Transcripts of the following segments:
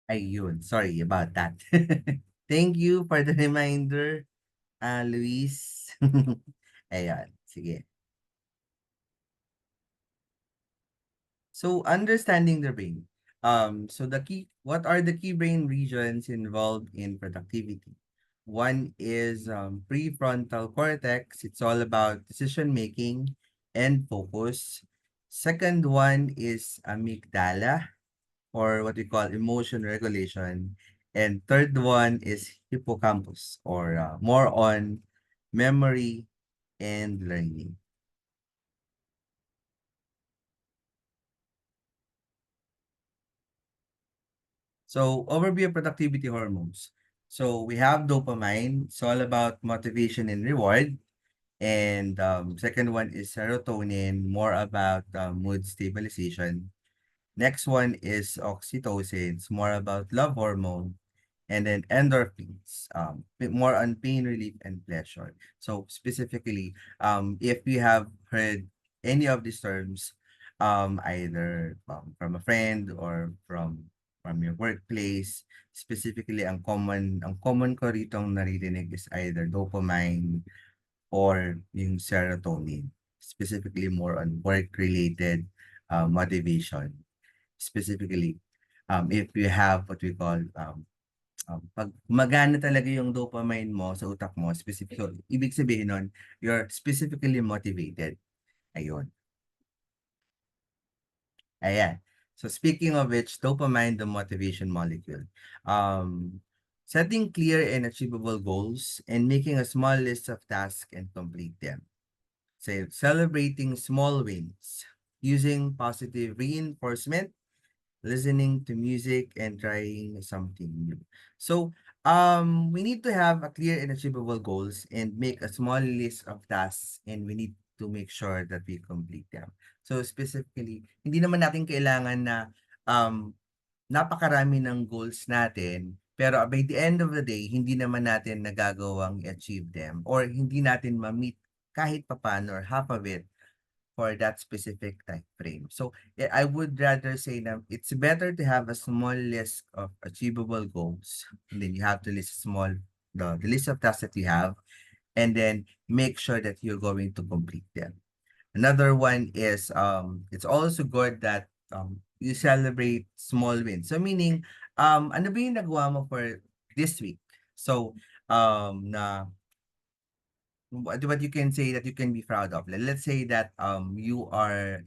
Ayun, sorry about that. Thank you for the reminder, Luis. Ayan, sige. So understanding the brain. What are the key brain regions involved in productivity? One is prefrontal cortex. It's all about decision making and focus. Second one is amygdala, or what we call emotion regulation. And third one is hippocampus, or more on memory and learning. So overview of productivity hormones. So we have dopamine. It's all about motivation and reward. And second one is serotonin, more about mood stabilization. Next one is oxytocin. It's more about love hormone. And then endorphins, more on pain relief and pleasure. So specifically, if you have heard any of these terms, either from a friend or from your workplace, specifically ang common ko ritong naririnig is either dopamine or yung serotonin, specifically more on work-related motivation. Specifically, if you have what we call pag gumagana talaga yung dopamine mo sa utak mo, ibig sabihin nun, you're specifically motivated. Ayun. Ayan. So speaking of which, dopamine, the motivation molecule. Setting clear and achievable goals and making a small list of tasks and complete them. So celebrating small wins, using positive reinforcement, listening to music, and trying something new. So, we need to have a clear and achievable goals and make a small list of tasks, and we need to make sure that we complete them. So, specifically, hindi naman natin kailangan na um, napakarami ng goals natin, pero by the end of the day, hindi naman natin nagagawang i-achieve them or hindi natin ma-meet kahit papano or half of it for that specific time frame. So I would rather say that it's better to have a small list of achievable goals, and then you have to list the list of tasks that you have, and then make sure that you're going to complete them. Another one is it's also good that you celebrate small wins. So meaning ano ba yung nagawa mo for this week? So na what you can say that you can be proud of. Let's say that you are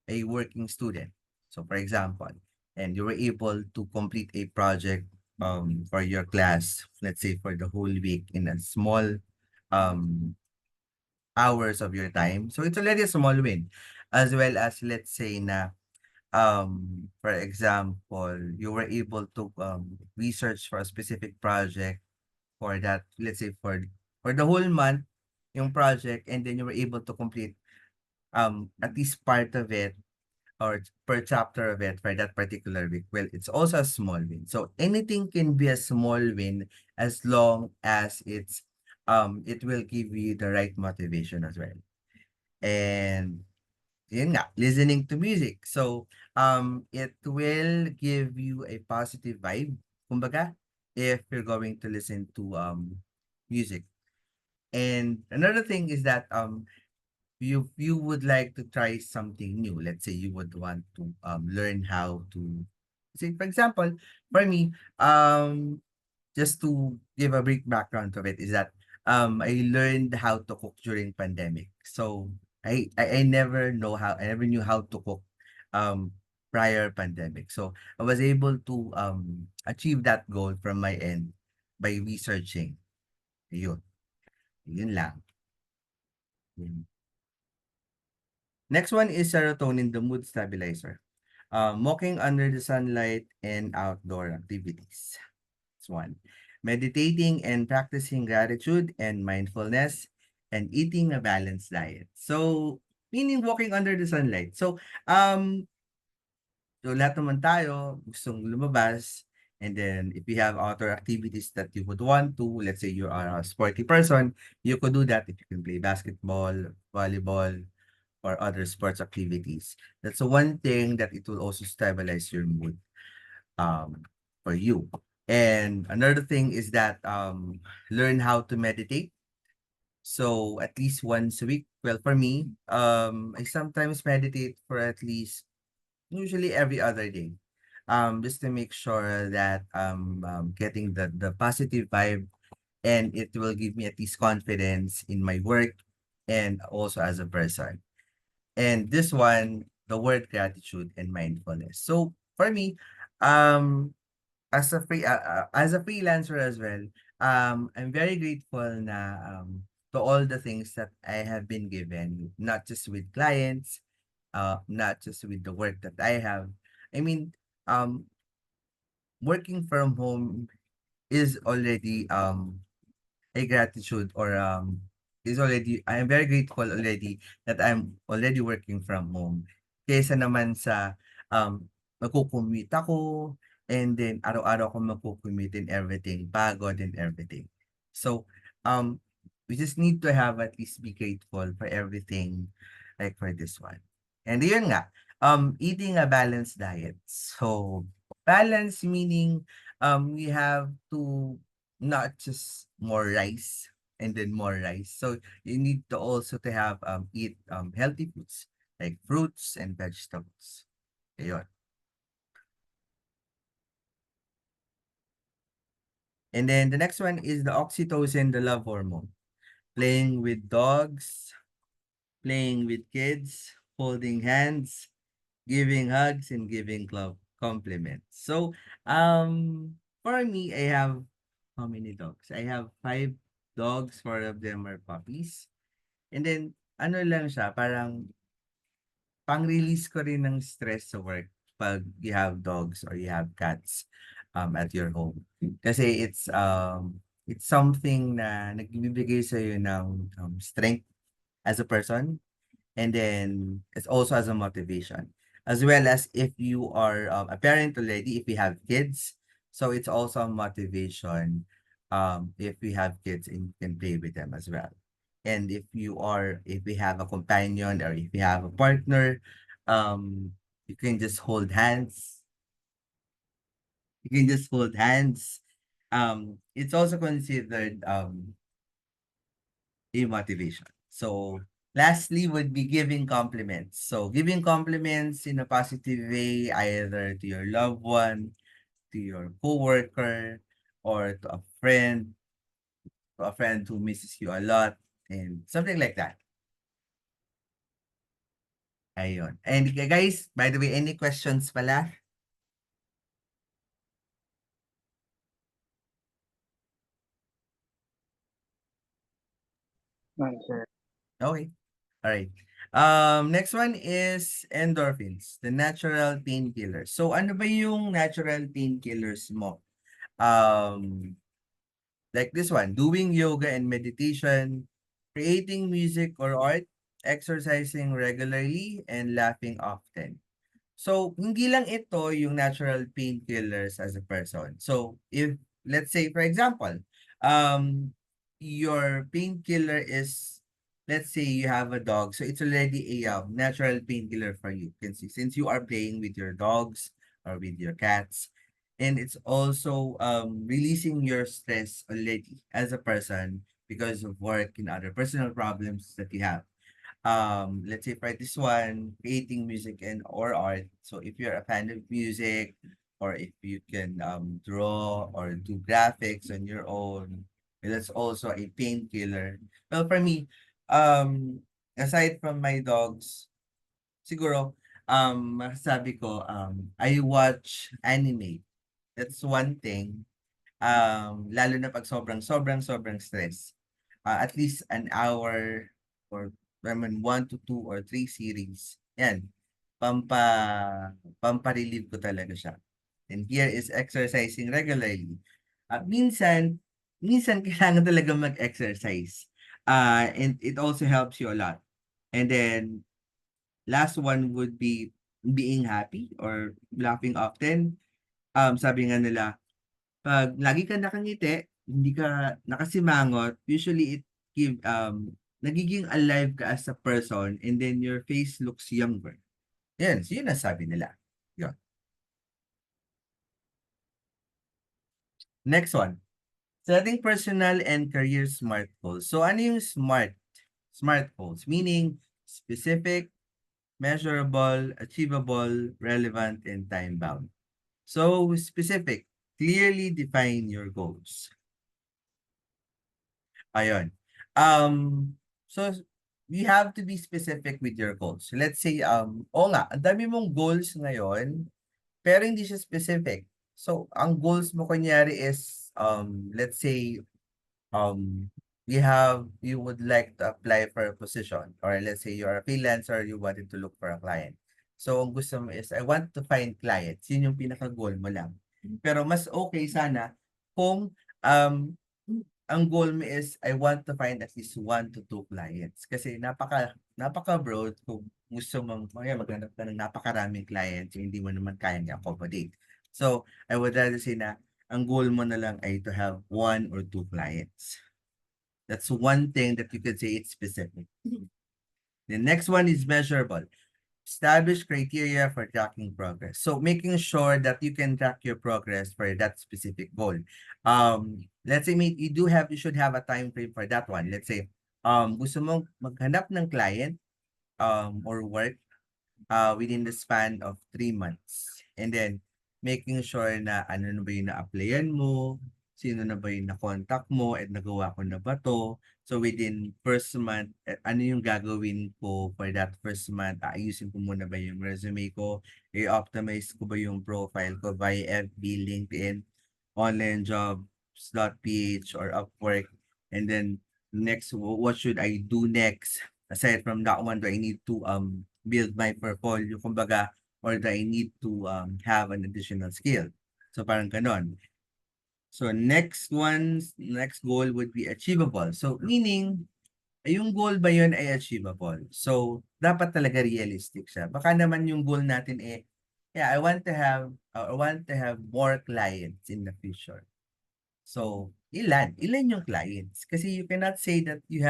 a working student. So for example, and you were able to complete a project for your class, let's say for the whole week in a small um hours of your time. So it's already a small win. As well as let's say na for example, you were able to research for a specific project for that, let's say for the whole month yung project, and then you were able to complete at least part of it or per chapter of it for that particular week. Well, it's also a small win. So anything can be a small win as long as it will give you the right motivation as well. And yun nga, listening to music. So it will give you a positive vibe, kumbaga, if you're going to listen to music. And another thing is that you would like to try something new. Let's say you would want to learn how to say, for example, for me, just to give a brief background of it, is that I learned how to cook during pandemic. So I never knew how to cook um prior pandemic. So I was able to achieve that goal from my end by researching. Yun. Yun lang. Yun. Next one is serotonin, the mood stabilizer. Walking under the sunlight and outdoor activities. That's one. Meditating and practicing gratitude and mindfulness, and eating a balanced diet. So, meaning walking under the sunlight. So lahat naman tayo gustong lumabas, and then if you have outdoor activities that you would want to, let's say you are a sporty person, you could do that if you can play basketball, volleyball, or other sports activities. That's the one thing that it will also stabilize your mood. um, for you. And another thing is that learn how to meditate. So at least once a week. Well, for me, I sometimes meditate for at least usually every other day. Just to make sure that getting the positive vibe, and it will give me at least confidence in my work and also as a person. And this one, the word gratitude and mindfulness. So for me, um, as a freelancer as well, I'm very grateful na to all the things that I have been given, not just with clients, not just with the work that I have. I mean, um, working from home is already a gratitude, or is already, I am very grateful already that I'm already working from home. Kaysa naman sa magko-commute ako, and then araw-araw ako magko-commute and everything, pagod and everything. So we just need to have at least be grateful for everything, like for this one. And yun nga, eating a balanced diet. So balance meaning we have to not just more rice and then more rice. So you need to also to have eat healthy foods like fruits and vegetables. Ayun. And then the next one is the oxytocin, the love hormone. Playing with dogs, playing with kids, holding hands, giving hugs, and giving club compliments. So for me, I have how many dogs? I have 5 dogs. 4 of them are puppies. And then, ano lang siya, parang pang-release ko rin ng stress sa work pag you have dogs or you have cats at your home. Kasi it's something na nagbibigay sa'yo ng strength as a person, and then it's also as a motivation. As well as if you are a parent already, if you have kids, so it's also a motivation if we have kids and you can play with them as well. And if we have a companion or if you have a partner, you can just hold hands. You can just hold hands. It's also considered a motivation. So lastly would be giving compliments. So giving compliments in a positive way, either to your loved one, to your coworker, or to a friend who misses you a lot, and something like that. Ayun. And guys, by the way, any questions pala? Sir. Okay. All right. Next one is endorphins, the natural painkillers. So ano ba yung natural painkillers mo? Um, like this one, doing yoga and meditation, creating music or art, exercising regularly, and laughing often. So, hindi lang ito yung natural painkillers as a person. So, if, let's say, for example, your painkiller is, let's say you have a dog, so it's already a natural painkiller for you. Since you are playing with your dogs or with your cats, and it's also releasing your stress already as a person because of work and other personal problems that you have. Let's say for this one, creating music and or art. So if you're a fan of music, or if you can draw or do graphics on your own, that's also a painkiller. Well, for me, aside from my dogs, siguro masasabi ko, I watch anime. That's one thing. Lalo na pag sobrang stress. At least an hour, or I mean 1 to 2 or 3 series. Yan. Pampa-relieve ko talaga siya. And here is exercising regularly. Minsan kailangan talaga mag-exercise. And it also helps you a lot. And then last one would be being happy or laughing often. Sabi nga nila, 'pag lagi kang nakangiti, hindi ka nakasimangot, usually nagiging alive ka as a person, and then your face looks younger. Yan, so yun ang sabi nila. Yun. Next one, setting personal and career SMART goals. So ano yung SMART? SMART goals, meaning specific, measurable, achievable, relevant, and time-bound. So specific, clearly define your goals. Ayun. So you have to be specific with your goals. Let's say, oo nga, ang dami mong goals ngayon, pero hindi siya specific. So, ang goals mo kunyari is, let's say, um, you would like to apply for a position, or let's say you're a freelancer, you wanted to look for a client. So, ang gusto mo is, I want to find clients. Yun yung pinaka-goal mo lang. Pero mas okay sana kung ang goal mo is, I want to find at least 1 to 2 clients. Kasi napaka-broad kung gusto mong maghanap ka ng napakaraming clients, hindi mo naman kayang i-accommodate. So, I would rather say na ang goal mo na lang ay to have 1 or 2 clients. That's one thing that you could say it's specific. The next one is measurable. Establish criteria for tracking progress. So making sure that you can track your progress for that specific goal. Let's say you should have a time frame for that one. Let's say, gusto mong maghanap ng client or work within the span of 3 months. And then, making sure na ano na ba yung na-applyan mo, sino na ba yung na-contact mo, at nagawa ko na ba to. So, within first month, ano yung gagawin ko for that first month? Ayusin ko muna ba yung resume ko? I-optimize ko ba yung profile ko via FB, LinkedIn, onlinejobs.ph, or Upwork? And then, next, what should I do next? Aside from that one, do I need to build my portfolio, kumbaga, or do I need to have an additional skill? So parang ganon. So next goal would be achievable. So meaning, yung goal ba yun ay achievable? So dapat talaga realistic siya. Baka naman yung goal natin yeah, I want to have more clients in the future. So, ilan yung clients? Kasi you cannot say that you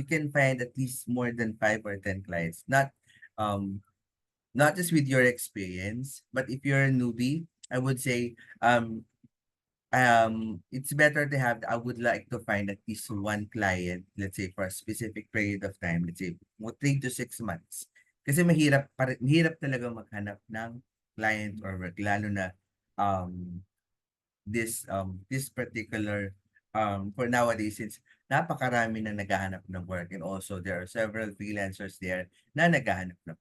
can find at least more than 5 or 10 clients. Um, not just with your experience, but if you're a newbie, I would say, it's better to have, I would like to find at least 1 client, let's say for a specific period of time, let's say 3 to 6 months. Kasi mahirap talaga maghanap ng client or work, lalo na, this particular for nowadays, since napakarami na naghahanap ng work, and also there are several freelancers there na naghahanap ng.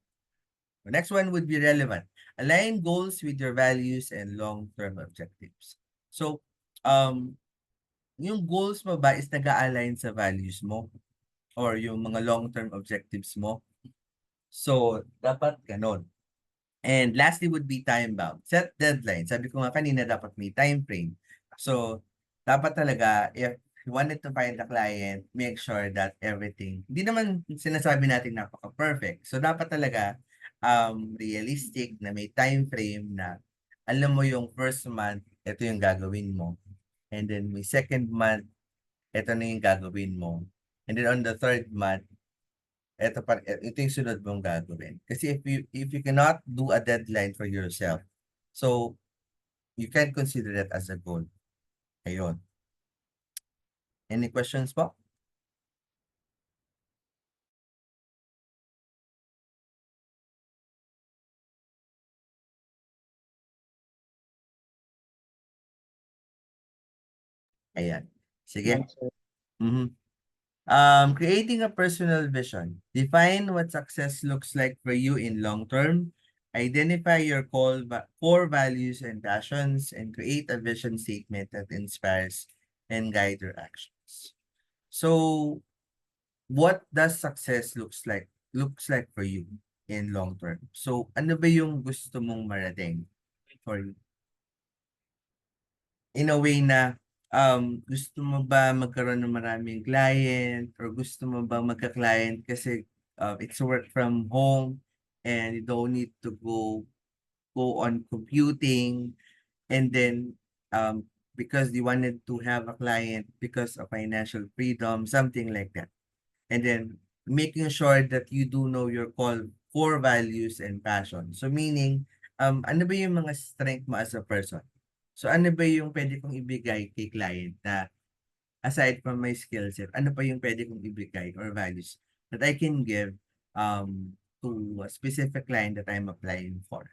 The next one would be relevant. Align goals with your values and long-term objectives. So, yung goals mo ba is nag-a-align sa values mo or yung mga long-term objectives mo? So, dapat ganon. And lastly would be time bound. Set deadline. Sabi ko nga kanina, dapat may time frame. So, dapat talaga, if you wanted to find a client, make sure that everything, hindi naman sinasabi natin napaka-perfect. So, dapat talaga realistic na may time frame na alam mo yung first month, ito yung gagawin mo. And then may second month, ito na yung gagawin mo. And then on the third month, ito yung sunod mong gagawin. Kasi if you cannot do a deadline for yourself, so you can consider that as a goal. Ayun. Any questions po? Ayan. Sige. Mhm. Creating a personal vision. Define what success looks like for you in long term. Identify your core values and passions, and create a vision statement that inspires and guide your actions. So, what does success looks like for you in long term? So, ano ba yung gusto mong marating for you? In a way na, gusto mo ba magkaroon ng maraming client, or gusto mo ba magka-client kasi it's work from home and you don't need to go on computing, and then because you wanted to have a client because of financial freedom, something like that. And then making sure that you do know your core values and passion. So meaning, ano ba yung mga strength mo as a person? So ano ba yung pwede kong ibigay kay client na aside from my skill set, ano pa yung pwede kong ibigay or values that I can give to a specific client that I'm applying for.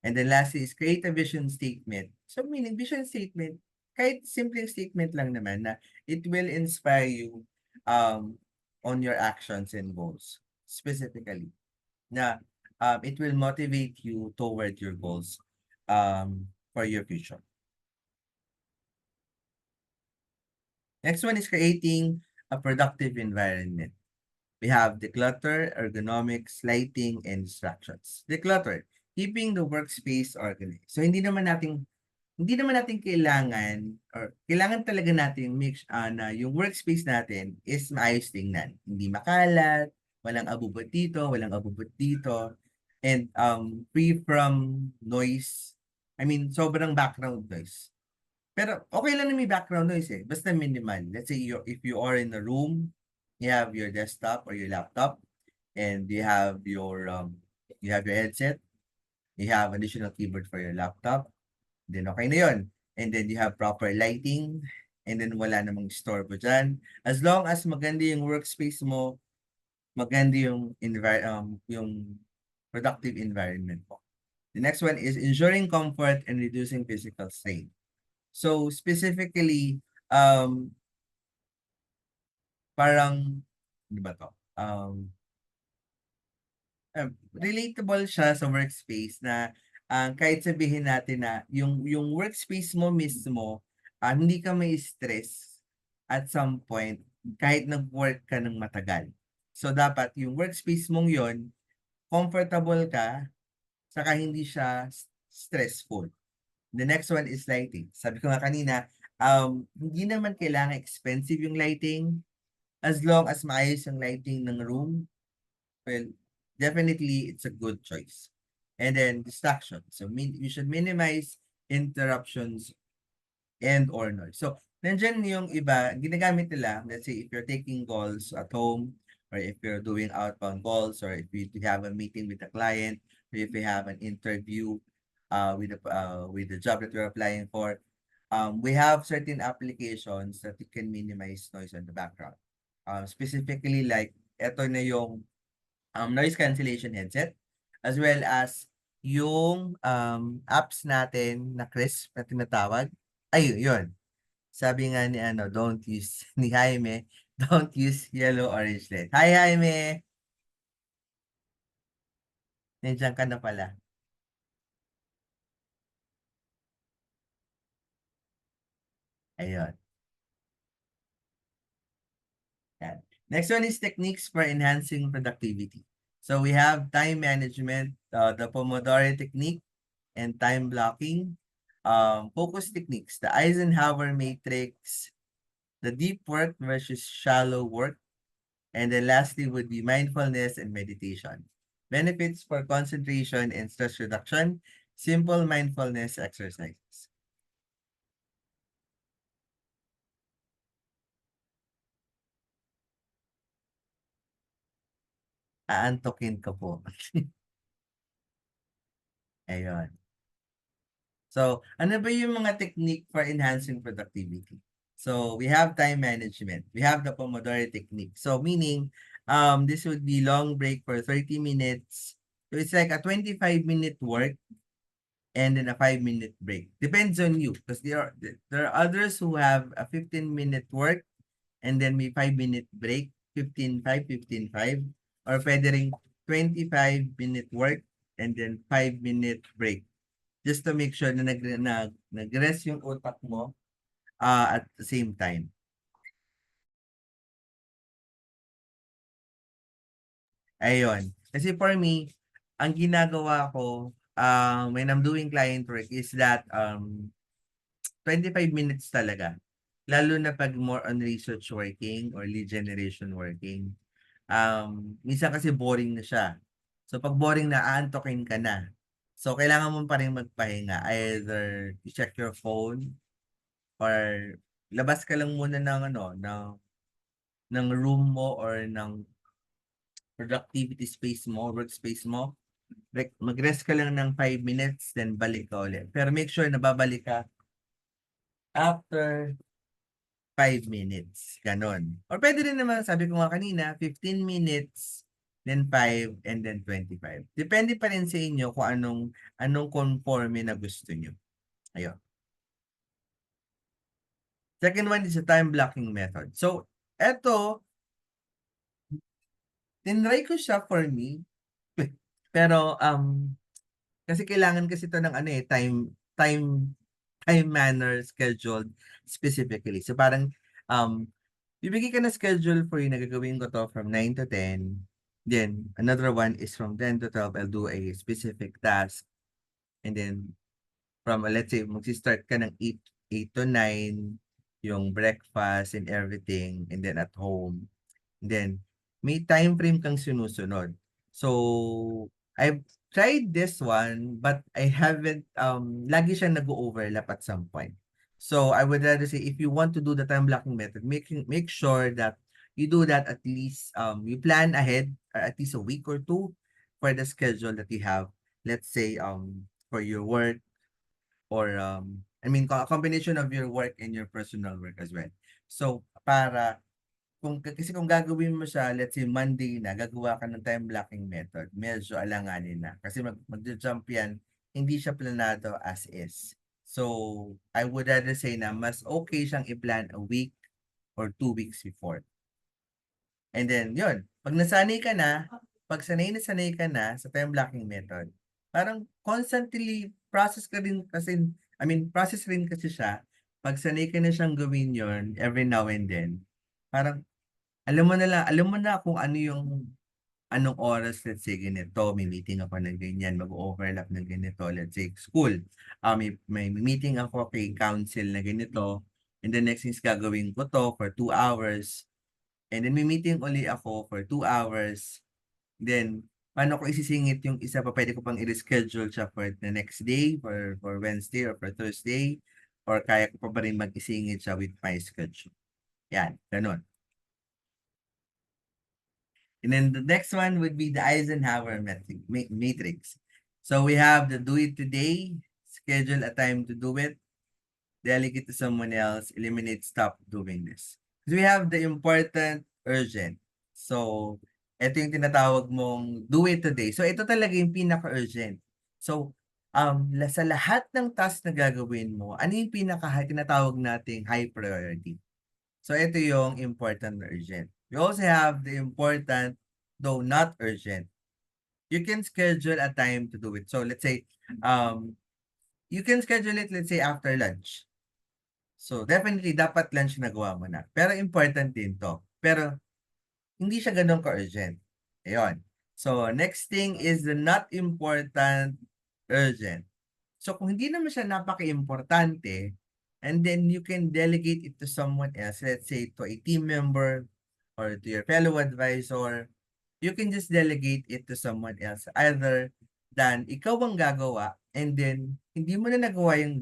And then lastly is create a vision statement. So meaning vision statement, kahit simple statement lang naman na it will inspire you on your actions and goals specifically. Na it will motivate you toward your goals for your future. Next one is creating a productive environment. We have declutter, ergonomics, lighting, and distractions. Declutter, keeping the workspace organized. So hindi naman natin kailangan or kailangan talaga natin na yung workspace natin is maayos tingnan. Hindi makalat, walang abubot dito, walang abubot dito, and free from noise. I mean, sobrang background noise. Pero okay lang na may background noise eh. Basta minimal. Let's say if you are in a room, you have your desktop or your laptop, and you have your headset, you have additional keyboard for your laptop, then okay na yun. And then you have proper lighting, and then wala namang istorbo dyan. As long as maganda yung workspace mo, maganda yung productive environment mo. The next one is ensuring comfort and reducing physical strain. So specifically, parang, ano ba to? Relatable siya sa workspace na kahit sabihin natin na yung workspace mo mismo, hindi ka may stress at some point kahit nag-work ka ng matagal. So dapat yung workspace mong yon comfortable ka, saka hindi siya stressful. The next one is lighting. Sabi ko nga kanina, hindi naman kailangan expensive yung lighting as long as maayos yung lighting ng room. Well, definitely it's a good choice. And then distraction. So you should minimize interruptions and or noise. So nandiyan yung iba, ginagamit nila, let's say if you're taking calls at home, or if you're doing outbound calls, or if you have a meeting with a client, or if you have an interview with the job that you're applying for, we have certain applications that you can minimize noise on the background. Specifically like, eto na yung noise cancellation headset, as well as yung apps natin na crisp na tinatawag. Ay, yun. Sabi nga ni don't use, ni Jaime, don't use yellow orange LED. Hi Jaime! Nandiyan ka na pala. Ayun. Yan. Next one is techniques for enhancing productivity. So we have time management, the Pomodoro technique, and time blocking. Focus techniques, the Eisenhower matrix, the deep work versus shallow work, and then lastly would be mindfulness and meditation. Benefits for concentration and stress reduction, simple mindfulness exercises. Aantokin ko po. Ayun. So, ano ba yung mga technique for enhancing productivity? So, we have time management. We have the Pomodoro technique. So, meaning, this would be long break for 30 minutes. So, it's like a 25-minute work and then a 5-minute break. Depends on you because there are others who have a 15-minute work and then may 5-minute break, 15-5, 15-5, or pwede ring 25-minute work and then 5-minute break. Just to make sure na nag-rest yung utak mo at the same time. Ayun. Kasi for me, ang ginagawa ko when I'm doing client work is that 25 minutes talaga. Lalo na pag more on research working or lead generation working. Minsan kasi boring na siya. So pag boring na, aantokin ka na. So kailangan mo pa rin magpahinga. Either check your phone or labas ka lang muna ng room mo or ng productivity space mo, workspace mo. Mag-rest ka lang ng 5 minutes, then balik ka ulit. Pero make sure na babalik ka after 5 minutes, gano'n. Or puwede rin naman sabi ko nga kanina 15 minutes, then 5, and then 25. Depende pa rin sa inyo kung anong conforme na gusto niyo, ayun. Second one is the time blocking method. So, eto, tinry ko siya for me, pero, kasi kailangan kasi 'to ng ano, eh, time time manner scheduled specifically. So, parang, bibigyan ka ng schedule for you na gagawin ko 'to from 9 to 10, then another one is from 10 to 12 I'll do a specific task, and then from, let's say magsi-start ka ng 8 to 9, yung breakfast and everything, and then at home. Then, may time frame kang sinusunod. So, I've tried this one, but I haven't, lagi siyang nag-o-overlap at some point. So, I would rather say if you want to do the time blocking method, make sure that you do that at least, you plan ahead, at least a week or two for the schedule that you have. Let's say, for your work, or, I mean, a combination of your work and your personal work as well. So, para kasi kung gagawin mo siya, let's say Monday na, gagawa ka ng time blocking method, medyo alanganin na. Kasi magja-jump yan, hindi siya planado as is. So, I would rather say na mas okay siyang i-plan a week or 2 weeks before. And then, yun, pag nasanay ka na, pag sanay ka na sa time blocking method, parang constantly process ka rin kasi, I mean, process rin kasi siya. Pag sanay ka na siyang gawin yun every now and then, parang alam mo na kung ano yung anong oras, let's say ganito, may meeting ako ng ganyan, mag-o-overlap ng ganito, let's say school, may meeting ako kay council na ganito, and then next is gagawin ko 'to for 2 hours, and then may meeting uli ako for 2 hours, then paano ko isisingit yung isa pa, puwede ko pang i-reschedule siya for the next day, for Wednesday or for Thursday, or kaya ko pa ba rin mag-isingit siya with my schedule, 'yan, gano'n. And then the next one would be the Eisenhower matrix. So we have the do it today, schedule a time to do it, delegate to someone else, eliminate stop doing this. So we have the important, urgent. So ito yung tinatawag mong do it today. So ito talaga yung pinaka-urgent. So sa lahat ng task na gagawin mo, ano yung tinatawag nating high priority? So ito yung important na urgent. We also have the important, though not urgent. You can schedule a time to do it. So let's say, you can schedule it, let's say, after lunch. So definitely, dapat lunch nagawa mo na. Pero important din to. Pero hindi siya ganun ka-urgent. Ayun. So next thing is the not important, urgent. So kung hindi naman siya napaka-importante, and then you can delegate it to someone else, let's say to a team member or to your fellow advisor, you can just delegate it to someone else either than ikaw ang gagawa, and then hindi mo na nagawa yung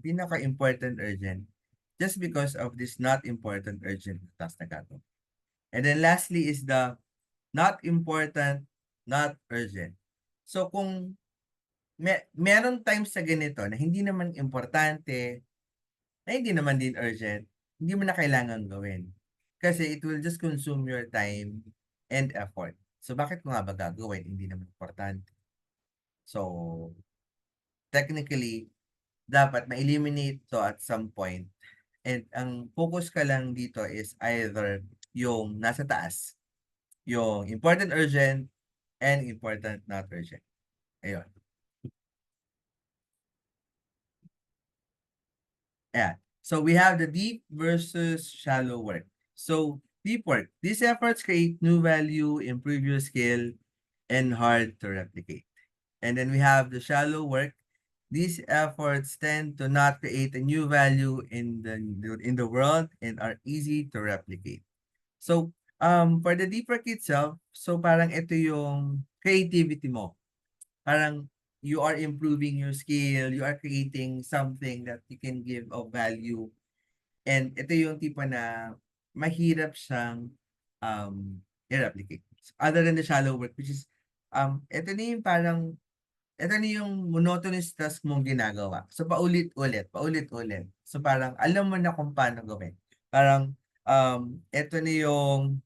pinaka-important urgent just because of this not important urgent task na gagawin. And then lastly is the not important, not urgent. So kung meron times sa ganito na hindi naman importante, na hindi naman din urgent, hindi mo na kailangang gawin. Kasi it will just consume your time and effort. So bakit mo nga ba gagawin? Hindi naman importante. So technically, dapat ma-eliminate 'to at some point, and ang focus ka lang dito is either yung nasa taas, yung important urgent and important not urgent, ayun. Yeah. So we have the deep versus shallow work. So deep work. These efforts create new value, improve your skill, and hard to replicate. And then we have the shallow work. These efforts tend to not create a new value in the world and are easy to replicate. So for the deep work itself, so parang ito yung creativity mo. Parang you are improving your skill, you are creating something that you can give of value. And ito yung tipo na mahirap siyang i-replicate. Other than the shallow work, which is, ito na yung parang ito na yung monotonous task mong ginagawa. So, paulit-ulit, paulit-ulit. So, parang alam mo na kung paano gawin. Parang, ito na yung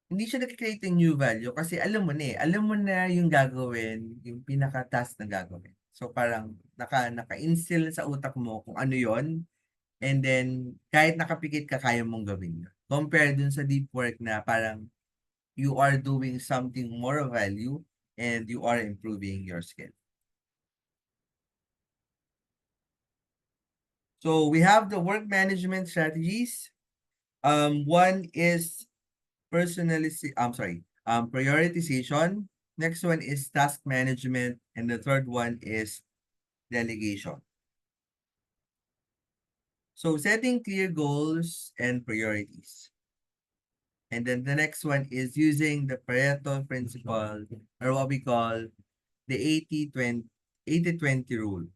hindi siya nagke-create ng new value kasi alam mo na eh. Alam mo na yung gagawin, yung pinaka-task na gagawin. So, parang naka-instill sa utak mo kung ano yon. And then, kahit nakapikit ka, kaya mong gawin yun. Compare dun sa deep work na parang you are doing something more of value and you are improving your skill. So we have the work management strategies. One is prioritization. Next one is task management, and the third one is delegation. So setting clear goals and priorities. And then the next one is using the Pareto principle, or what we call the 80-20 rule.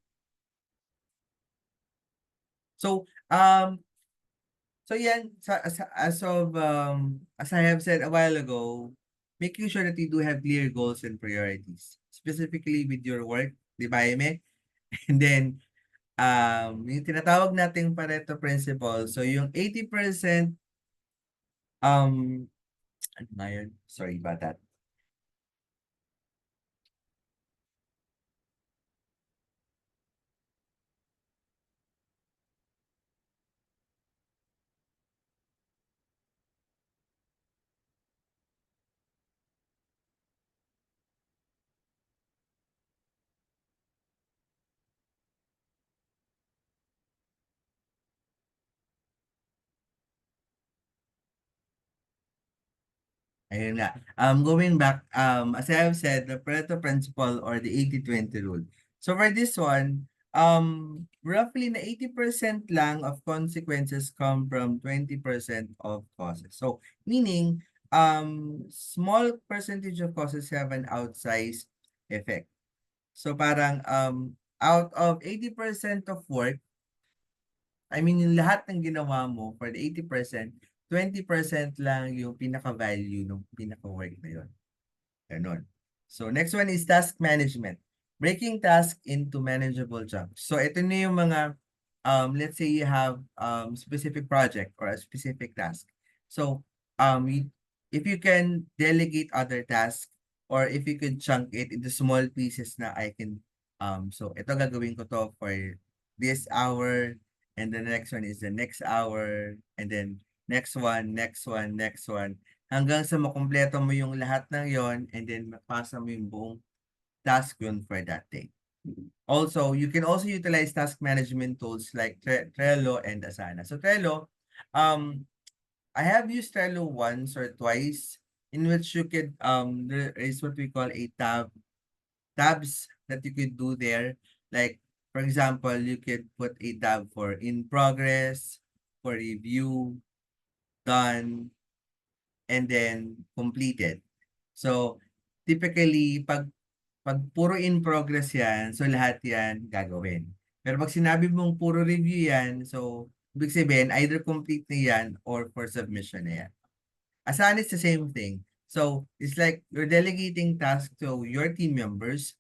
So, yan, as I have said a while ago, making sure that you do have clear goals and priorities, specifically with your work, di ba, Eme? And then, yung tinatawag nating Pareto principle, so yung 80%, ano nga yun? Sorry about that. Ayun nga. Going back, as I have said, the Pareto principle or the 80-20 rule. So for this one, roughly na 80% lang of consequences come from 20% of causes. So meaning, small percentage of causes have an outsized effect. So parang, out of 80% of work, I mean, yung lahat ng ginawa mo for the 80%, 20% lang yung pinaka-value ng pinaka-work na yun. Ganon. So, next one is task management. Breaking task into manageable chunks. So, ito na yung mga, let's say you have specific project or a specific task. So, if you can delegate other tasks or if you could chunk it into small pieces na I can, so ito gagawin ko to for this hour, and the next one is the next hour, and then next one, next one, next one, hanggang sa makumpleto mo yung lahat ng yon, and then mapasa mo yung buong task yun for that day. Also, you can also utilize task management tools like Trello and Asana. So Trello, I have used Trello once or twice, in which you could, there is what we call a tabs that you could do there. Like, for example, you could put a tab for in progress, for review, done, and then completed. So, typically, pag puro in progress yan, so lahat yan gagawin. Pero pag sinabi mong puro review yan, so ibig sabihin, either complete na yan or for submission na yan. Asana is the same thing. So, it's like you're delegating tasks to your team members.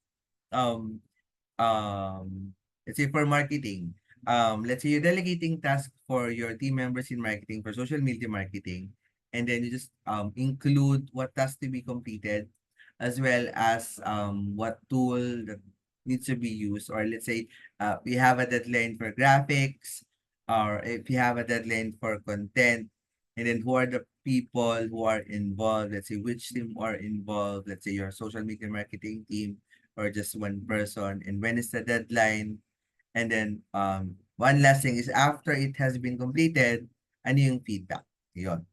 Um, let's say for marketing. Let's say you're delegating tasks for your team members in marketing, for social media marketing, and then you just include what tasks to be completed, as well as what tool that needs to be used. Or let's say we have a deadline for graphics, or if you have a deadline for content, and then who are the people who are involved, let's say which team are involved, let's say your social media marketing team or just one person, and when is the deadline. And then one last thing is after it has been completed, ano yung feedback. Yun.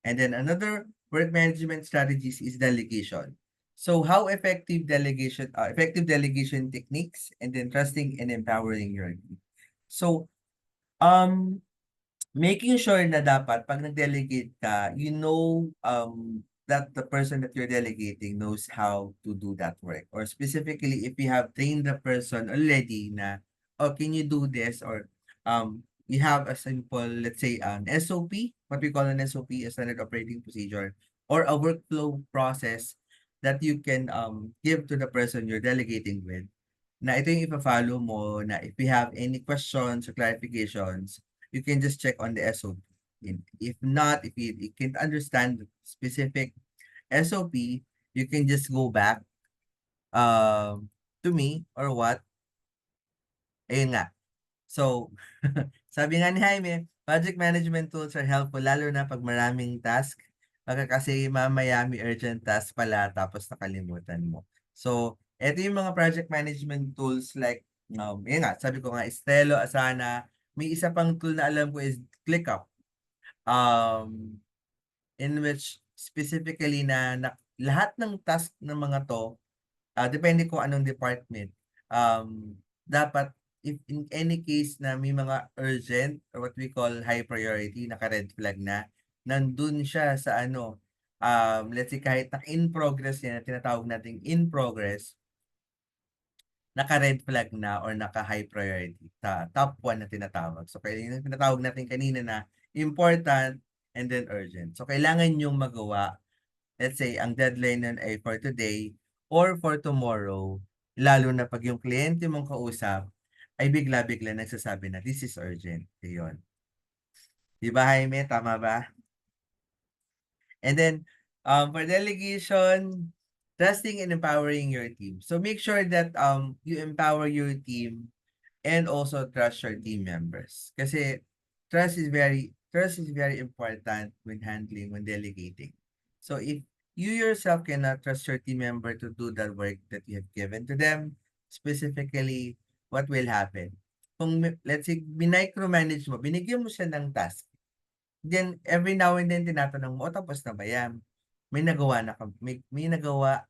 And then another work management strategies is delegation. So how effective delegation techniques, and then trusting and empowering your team. So um making sure na dapat pag nag-delegate ka, you know, that the person that you're delegating knows how to do that work. Or specifically, if you have trained the person already na, oh, can you do this? Or you have a simple, let's say, an SOP, what we call an SOP, a standard operating procedure, or a workflow process that you can give to the person you're delegating with, na ito yung ipa-follow mo, na if you have any questions or clarifications, you can just check on the SOP. If not, if you can't understand specific SOP, you can just go back to me or what. Ayun nga. So, sabi nga ni Jaime, project management tools are helpful lalo na pag maraming task. Baka kasi mamaya may urgent task pala tapos nakalimutan mo. So, eto yung mga project management tools like, yun nga, sabi ko nga, Estelo, Asana. May isa pang tool na alam ko is ClickUp. In which specifically na lahat ng task ng mga to, depende kung anong department, dapat if in any case na may mga urgent or what we call high priority, naka-red flag na, nandun siya sa ano, let's say kahit in progress yan, tinatawag nating in progress, naka-red flag na or naka-high priority, top 1 na tinatawag. So, kaya yung tinatawag natin kanina na important and then urgent. So, kailangan yung magawa. Let's say, ang deadline nun ay for today or for tomorrow, lalo na pag yung kliyente mong kausap ay bigla-bigla nagsasabi na this is urgent. Ayun. Di ba, Jaime? Tama ba? And then, for delegation, trusting and empowering your team. So make sure that you empower your team and also trust your team members. Kasi trust is very important when delegating. So if you yourself cannot trust your team member to do the work that you have given to them, specifically, what will happen? Kung let's say, binigyan mo siya ng task, then every now and then tinatanong mo, "O tapos na ba 'yan? May nagawa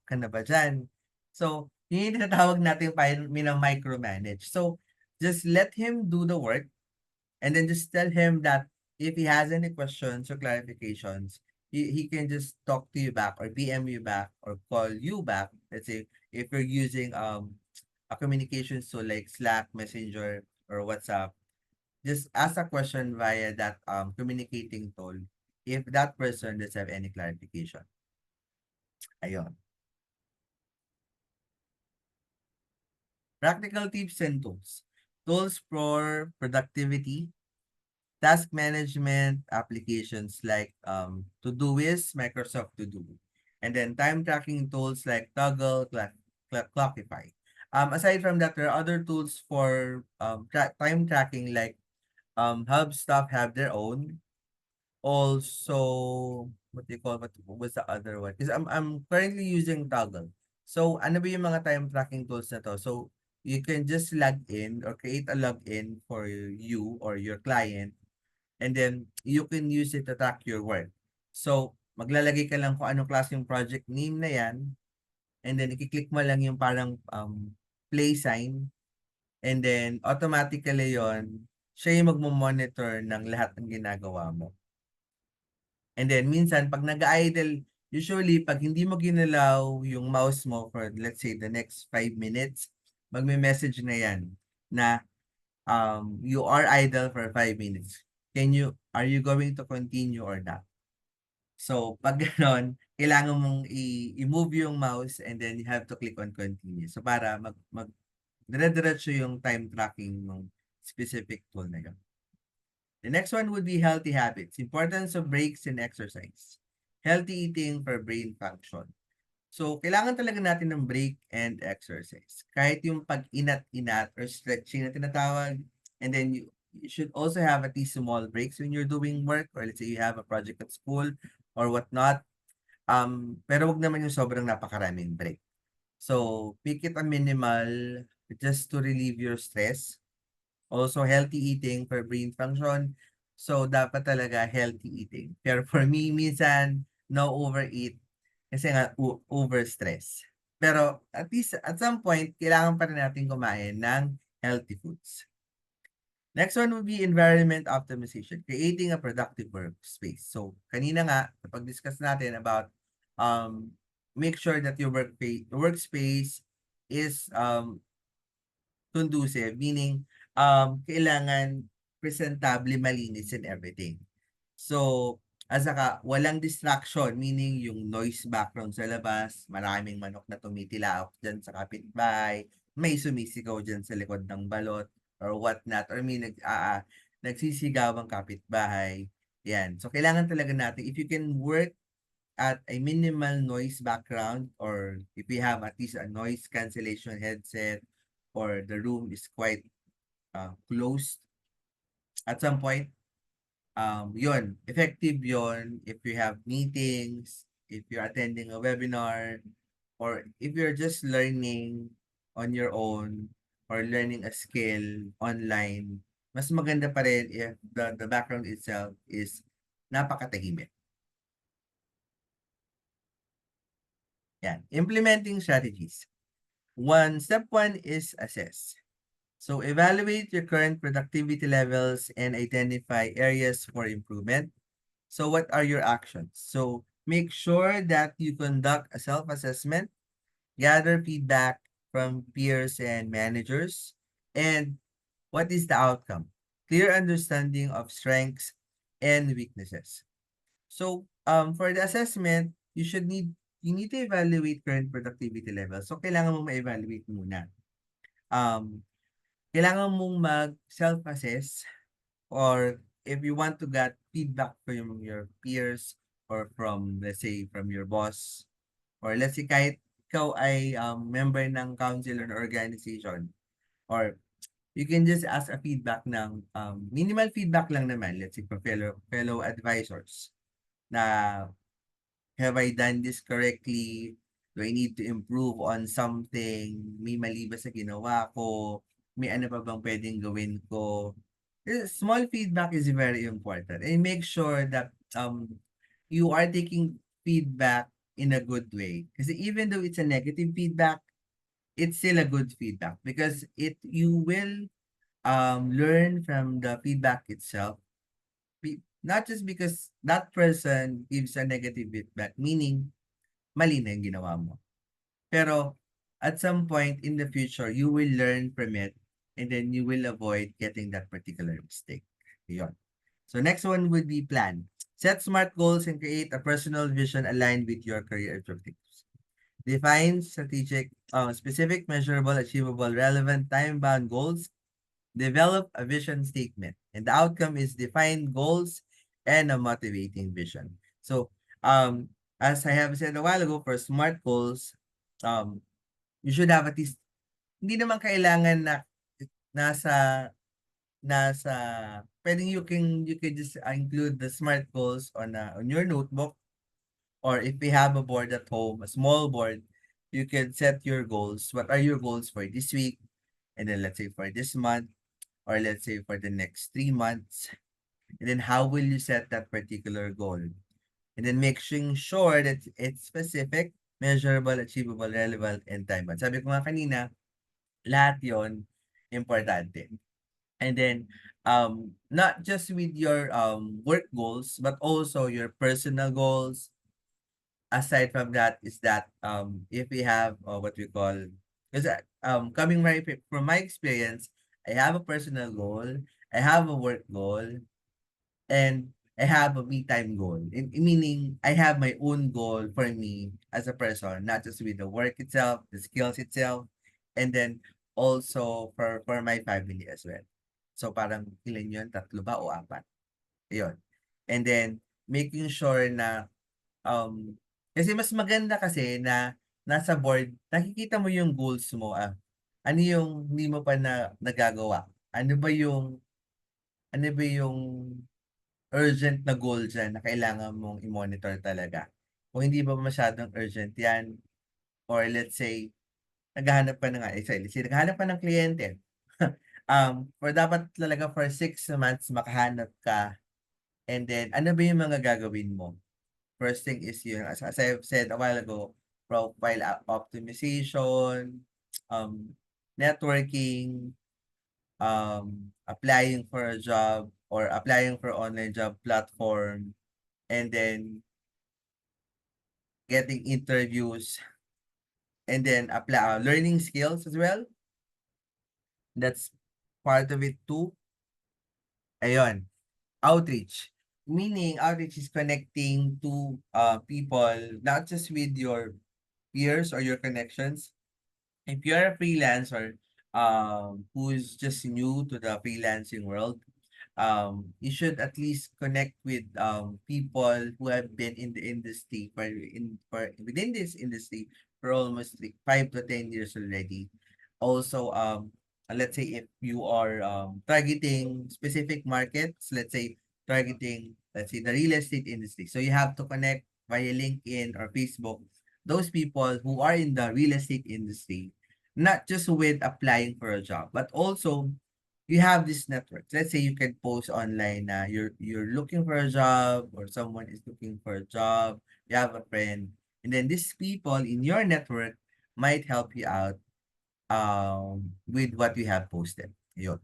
ka na ba diyan?" So, yun yung tinatawag nating mina-micromanage. So, just let him do the work and then just tell him that if he has any questions or clarifications, he can just talk to you back or PM you back or call you back. Let's say if you're using a communication tool like Slack, Messenger, or WhatsApp, just ask a question via that communicating tool if that person does have any clarification. Ayun. Practical tips and tools. Tools for productivity, task management applications like Todoist, Microsoft To Do, and then time tracking tools like Toggle, Clockify. Aside from that, there are other tools for time tracking like Hubstaff have their own. Also, what do you call, what was the other one? Because I'm currently using Toggle. So, ano ba yung mga time tracking tools na to? So, you can just log in or create a login for you or your client, and then you can use it to track your work. So, maglalagay ka lang kung anong klaseng project name na yan, and then i-click mo lang yung parang play sign, and then automatically yon siya yung magmo-monitor ng lahat ng ginagawa mo. And then minsan pag nag-idle, usually pag hindi mo ginalaw yung mouse mo for let's say the next 5 minutes, magme-message na yan na you are idle for 5 minutes. Are you going to continue or not? So pag gano'n, kailangan mong i-move yung mouse and then you have to click on continue. So para dire-diretso yung time tracking ng specific tool na yun. The next one would be healthy habits. Importance of breaks and exercise. Healthy eating for brain function. So, kailangan talaga natin ng break and exercise. Kahit yung pag-inat-inat or stretching na tinatawag. And then, you should also have at least small breaks when you're doing work, or let's say you have a project at school or whatnot. Pero wag naman yung sobrang napakaraming break. So, pick it a minimal just to relieve your stress. Also, healthy eating for brain function. So, dapat talaga healthy eating. Pero for me, minsan, no overeat kasi nga overstress. Pero at least at some point, kailangan pa rin natin kumain ng healthy foods. Next one would be environment optimization, creating a productive workspace. So, kanina nga, napag-discuss natin about make sure that your workspace is conducive, meaning kailangan presentable, malinis and everything. So, At saka walang distraction, meaning yung noise background sa labas, maraming manok na tumitilaok diyan sa kapitbahay, may sumisigaw diyan sa likod ng balot or what not, or may nagsisigaw ang kapitbahay, 'yan. So kailangan talaga natin if you can work at a minimal noise background or if we have at least a noise cancellation headset or the room is quite closed at some point, yun, effective yun if you have meetings, if you're attending a webinar, or if you're just learning on your own or learning a skill online, mas maganda pa rin if the background itself is napakatahimik. Yan. Implementing strategies. Step one is assess. So evaluate your current productivity levels and identify areas for improvement. So what are your actions? So make sure that you conduct a self-assessment, gather feedback from peers and managers, and what is the outcome? Clear understanding of strengths and weaknesses. So for the assessment, you need to evaluate current productivity levels. So kailangan mo ma-evaluate muna. Kailangan mong mag-self-assess or if you want to get feedback from your peers or from, let's say, from your boss, or let's say kahit ikaw ay member ng council or organization, or you can just ask a feedback ng minimal feedback lang naman, let's say from fellow advisors na have I done this correctly? Do I need to improve on something? May mali ba sa ginawa ko? May ano pa bang pwedeng gawin ko? Small feedback is very important. And make sure that you are taking feedback in a good way. Kasi even though it's a negative feedback, it's still a good feedback because you will learn from the feedback itself. Not just because that person gives a negative feedback, meaning mali na yung ginawa mo. Pero at some point in the future, you will learn from it and then you will avoid getting that particular mistake. Yun. So next one would be plan. Set smart goals and create a personal vision aligned with your career objectives. Define strategic, specific, measurable, achievable, relevant, time-bound goals. Develop a vision statement. And the outcome is define goals and a motivating vision. So, as I have said a while ago, for SMART goals, you should have at least, hindi naman kailangan na nasa, pwedeng you can just include the SMART goals on your notebook, or if we have a board at home, a small board, you can set your goals. What are your goals for this week? And then let's say for this month, or let's say for the next 3 months. And then how will you set that particular goal? And then making sure that it's specific, measurable, achievable, relevant, and time-bound. Sabi ko nga kanina, lahat yon importante. And then, not just with your work goals, but also your personal goals. Aside from that, is that if we have what we call, because coming right from my experience, I have a personal goal, I have a work goal, and I have a me time goal. Meaning, I have my own goal for me as a person, not just with the work itself, the skills itself, and then also for my family as well. So parang ilan yun? 3 ba o 4? Yun. And then, making sure na, kasi mas maganda kasi na nasa board, nakikita mo yung goals mo. Ano yung hindi mo pa nagagawa? Ano ba yung urgent na goal diyan na kailangan mong i-monitor talaga. Kung hindi ba masyadong urgent 'yan, or let's say, naghahanap ka na nga, let's say naghahanap ka ng kliyente. For dapat talaga for 6 months makahanap ka, and then ano ba yung mga gagawin mo? First thing is yun, as I've said a while ago, profile optimization, networking, applying for a job or applying for online job platform, and then getting interviews, and then apply learning skills as well. That's part of it too. Ayun, outreach. meaning outreach is connecting to people, not just with your peers or your connections. If you're a freelancer who's just new to the freelancing world, you should at least connect with people who have been in the industry for within this industry for almost like 5 to 10 years already. Also, let's say if you are targeting specific markets, let's say targeting, let's say, the real estate industry, so you have to connect via LinkedIn or Facebook those people who are in the real estate industry, not just with applying for a job, but also you have this network. Let's say you can post online na you're looking for a job or someone is looking for a job, you have a friend, and then these people in your network might help you out with what you have posted. Yun.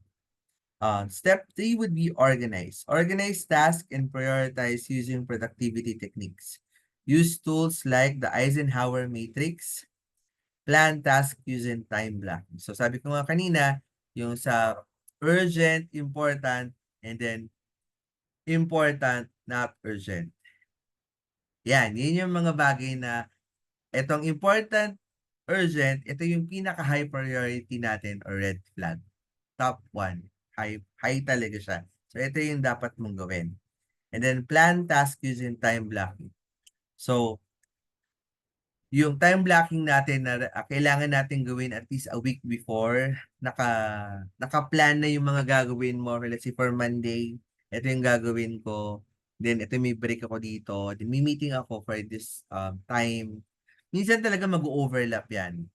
Step 3 would be organize. Organize tasks and prioritize using productivity techniques. Use tools like the Eisenhower matrix. Plan task using time blocking. So sabi ko nga kanina, yung sa urgent, important, and then important, not urgent. Yan, yun yung mga bagay na etong important, urgent, ito yung pinaka-high priority natin or red flag. Top 1. High talaga siya. So ito yung dapat mong gawin. And then plan task using time blocking. So yung time blocking natin na kailangan natin gawin at least a week before, naka-plan na yung mga gagawin mo. Let's say for Monday, ito yung gagawin ko. Then ito may break ako dito. Then may meeting ako for this time. Minsan talaga mag-overlap yan.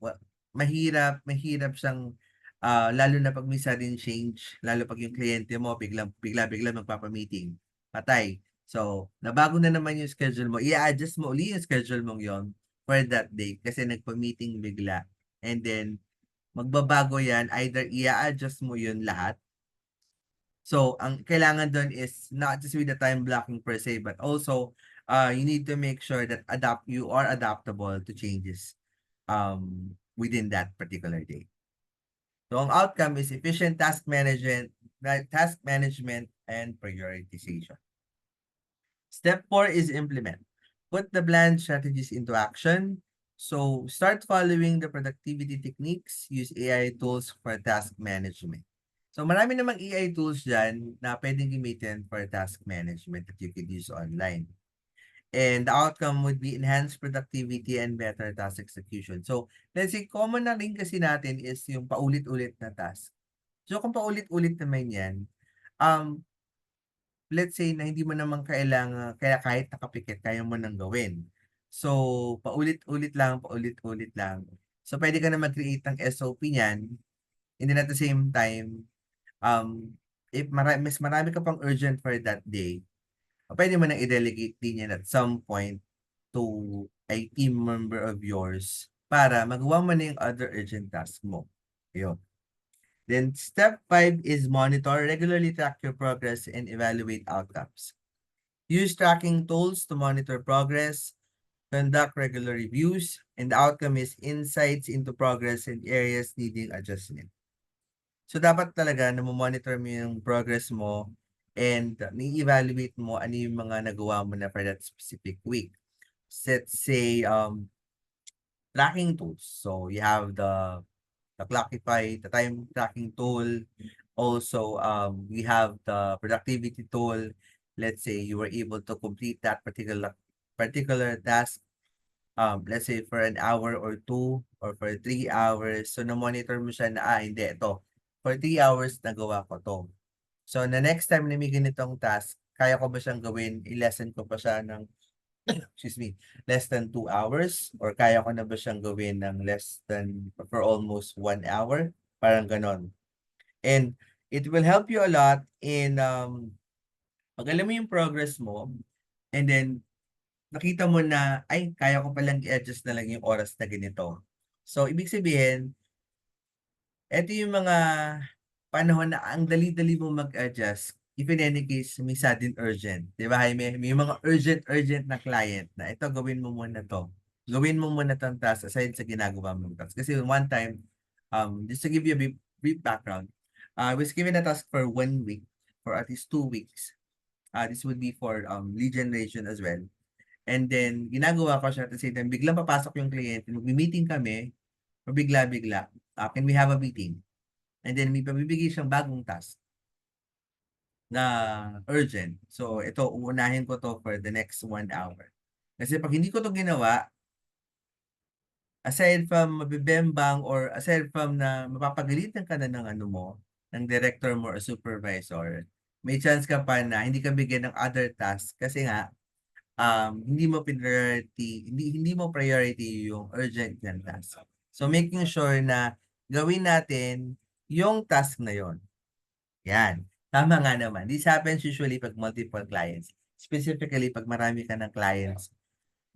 Mahirap siyang lalo na pag may sudden change, lalo pag yung kliyente mo bigla magpapa-meeting. Patay. So, nabago na naman yung schedule mo. I-adjust mo uli yung schedule mong yon for that day kasi nagpa-meeting bigla. And then, magbabago yan. Either i-adjust mo yun lahat. So, ang kailangan doon is not just with the time blocking per se, but also, you need to make sure that you are adaptable to changes within that particular day. So, ang outcome is efficient task management and prioritization. Step 4 is implement. Put the planned strategies into action. So, start following the productivity techniques. Use AI tools for task management. So, marami namang AI tools dyan na pwedeng gamitin for task management that you could use online. And the outcome would be enhanced productivity and better task execution. So, let's say, common na rin kasi natin is yung paulit-ulit na task. So, kung paulit-ulit naman yan, let's say na hindi mo naman kailangan, kaya kahit nakapikit, kaya mo nang gawin. So, paulit-ulit lang, paulit-ulit lang. So, pwede ka na mag-create ng SOP niyan. And then at the same time, if mas marami ka pang urgent for that day, pwede mo nang i-delegate din yan at some point to a team member of yours para magawa mo na yung other urgent task mo. Ayun. Then step 5 is monitor, regularly track your progress and evaluate outcomes. Use tracking tools to monitor progress, conduct regular reviews, and the outcome is insights into progress and areas needing adjustment. So dapat talaga na monitor mo yung progress mo and ni-evaluate mo ano yung mga nagawa mo na for that specific week. Let's say tracking tools. So you have the Clockify, the time tracking tool. Also, we have the productivity tool. Let's say you were able to complete that particular task, let's say for an hour or 2 or for 3 hours. So, na-monitor mo siya na, hindi, ito. For 3 hours, nagawa ko to. So, the next time na may ganitong task, kaya ko ba siyang gawin? I-lessen ko pa siya ng excuse me, less than 2 hours? Or kaya ko na ba siyang gawin ng less than for almost 1 hour? Parang ganon. And it will help you a lot in pag alam mo yung progress mo and then nakita mo na ay kaya ko palang i-adjust na lang yung oras na ganito. So ibig sabihin, eto yung mga panahon na ang dali-dali mo mag-adjust if in any case may sudden urgent. Di ba, Jaime? May mga urgent na client na ito gawin mo muna to. Gawin mo muna tong task aside sa ginagawa mong task. Kasi one time, just to give you a brief background, I was given a task for 1 week, for at least 2 weeks. This would be for lead generation as well. And then ginagawa ko siya at the same time, biglang papasok yung kliyente, magmi-meeting kami, o bigla-bigla, can we have a meeting? And then may pabibigay siyang bagong task na urgent. So ito, uunahin ko 'to for the next 1 hour. Kasi 'pag hindi ko 'to ginawa, aside from mabibembang or aside from na mapapagalitan ka na ng ano mo, ng director mo or supervisor, may chance ka pa na hindi ka bigyan ng other task kasi nga, hindi mo priority yung urgent na task. So making sure na gawin natin yung task na yon. Yan, tama nga naman. This happens usually 'pag multiple clients, specifically 'pag marami ka ng clients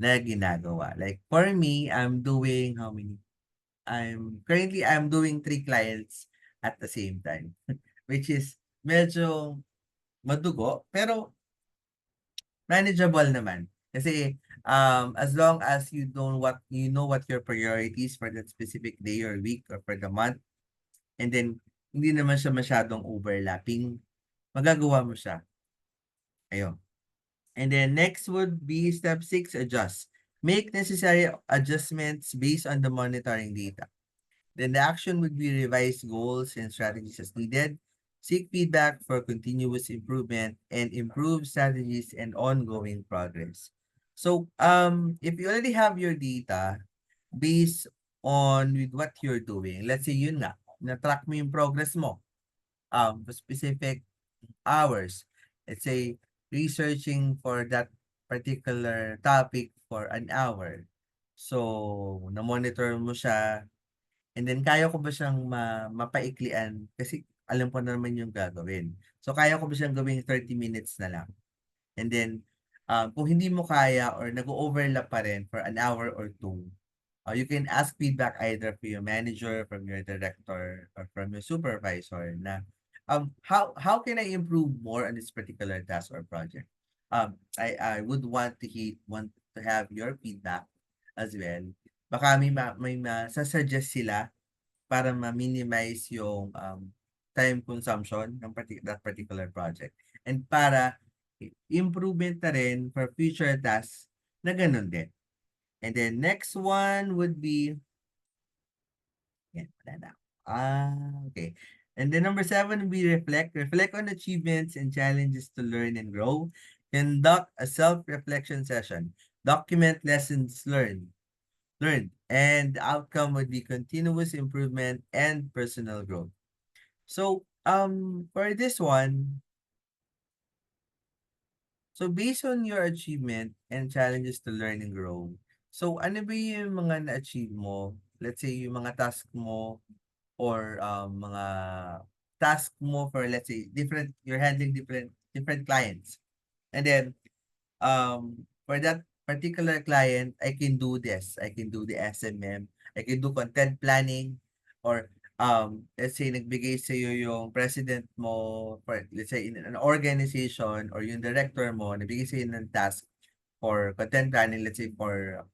na ginagawa. Like for me, I'm doing how many? I'm doing 3 clients at the same time, which is medyo madugo, pero manageable naman. Kasi, as long as you know what your priorities for that specific day or week or for the month, and then hindi naman siya masyadong overlapping, magagawa mo siya. Ayun. And then next would be step 6, adjust. Make necessary adjustments based on the monitoring data. Then the action would be revise goals and strategies as needed, seek feedback for continuous improvement, and improve strategies and ongoing progress. So, if you already have your data based on with what you're doing, let's say yun nga, na-track mo yung progress mo, for specific hours. Let's say, researching for that particular topic for an hour. So, na-monitor mo siya. And then kaya ko ba siyang mapaiklian kasi alam ko na naman yung gagawin. So kaya ko ba siyang gawing 30 minutes na lang? And then, kung hindi mo kaya or nag-overlap pa rin for an hour or two, you can ask feedback either from your manager, from your director, or from your supervisor na, how can I improve more on this particular task or project? I would want to have your feedback as well. Baka may masa-suggest sila para ma-minimize yung, time consumption ng that particular project. And para improvement na rin for future tasks na gano'n din. And then next one would be yan, wala na. Okay. And then number 7 would be reflect. Reflect on achievements and challenges to learn and grow. Conduct a self-reflection session. Document lessons learned, and the outcome would be continuous improvement and personal growth. So, for this one, so based on your achievement and challenges to learn and grow, so ano ba yung mga na-achieve mo? Let's say yung mga task mo or mga task mo for let's say you're handling different clients. And then for that particular client, I can do this. I can do the SMM. I can do content planning or let's say nagbigay sa iyo yung president mo for let's say in an organization or yung director mo nagbigay sa iyo ng task for content planning, let's say for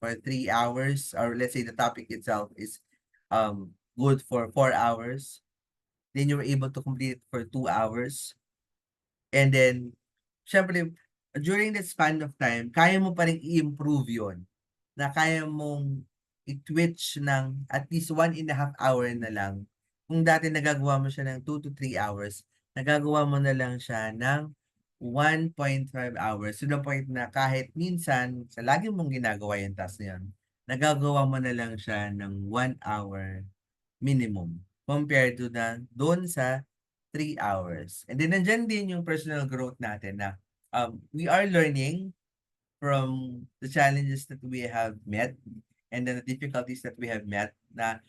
3 hours, or let's say the topic itself is good for 4 hours, then you're able to complete it for 2 hours. And then, syempre, during that span of time, kaya mo pa rin i-improve yun. Na kaya mong i-twitch ng at least 1.5 hour na lang. Kung dati nagagawa mo siya ng 2 to 3 hours, nagagawa mo na lang siya ng 1.5 hours. To the point na kahit minsan, sa lagi mong ginagawa yung task na yun, nagagawa mo na lang siya ng 1 hour minimum compared to doon sa 3 hours. And then nandiyan din yung personal growth natin na we are learning from the challenges that we have met and then the difficulties that we have met na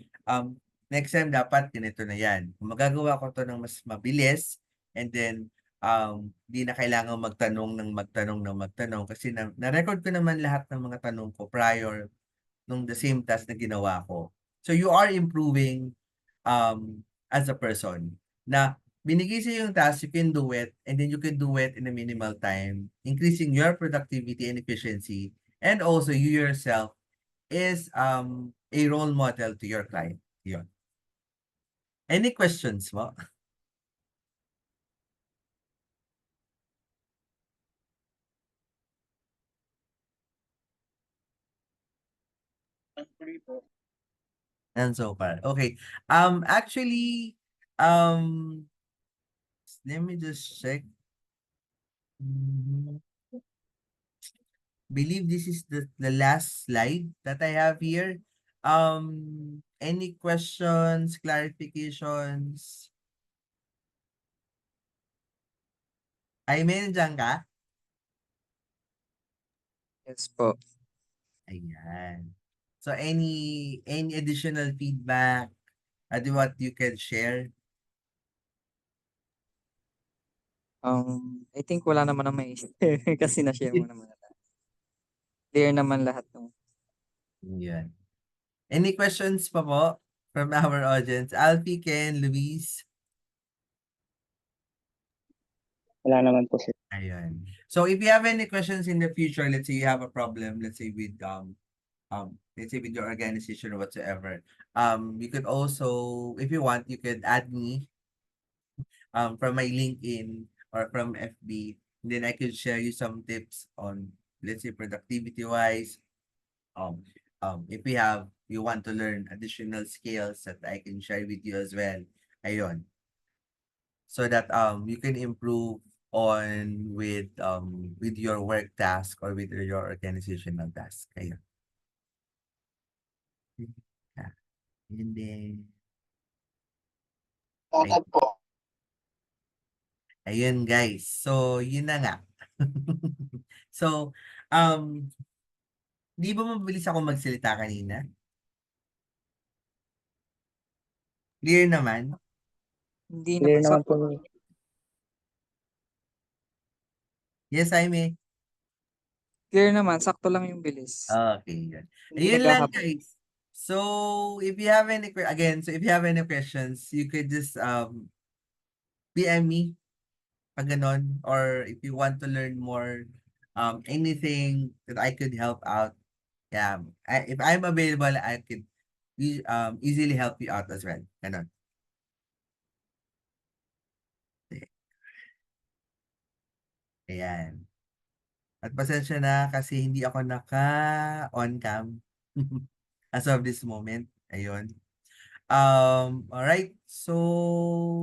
next time dapat ganito na yan. Kung magagawa ko to ng mas mabilis and then di na kailangan magtanong kasi na-record ko naman lahat ng mga tanong ko prior nung the same task na ginawa ko. So you are improving as a person na binigay sa'yo yung task, you can do it, and then you can do it in a minimal time, increasing your productivity and efficiency, and also you yourself is a role model to your client. Yun. Any questions mo? And so far. Okay. Actually, let me just check. Mhm. Believe this is the last slide that I have here. Any questions, clarifications? Ay, meron dyan ka? Yes po. Ayan. So, any additional feedback what you can share? I think wala naman na may kasi na-share mo naman. Clear naman lahat ng Yan. Any questions pa po from our audience? Alfie, Ken, Luis? Wala naman po sir. Ayun. So if you have any questions in the future, let's say you have a problem, let's say with let's say with your organization or whatsoever, you could also, if you want, you could add me from my LinkedIn or from FB. Then I could share you some tips on, let's say, productivity wise. Um, if you want to learn additional skills that I can share with you as well. Ayun. So that you can improve on with your work task or with your organizational task. Ayun. Yeah. And then, ay- po. ayun guys. So, yun na nga. So, um, di ba mabilis ako magsalita kanina? Clear naman? hindi Clear naman naman po. Yes, Jaime? clear naman, sakto lang yung bilis. Okay, yun. Hindi Ayun lang nagkakapag. guys. So, if you have any, again, so if you have any questions, you could just PM me pag ganon, or if you want to learn more, anything that I could help out, yeah, if I'm available, I could easily help you out as well. Ganon. Ayan. At pasensya na kasi hindi ako naka-on cam as of this moment. Ayun. All right. So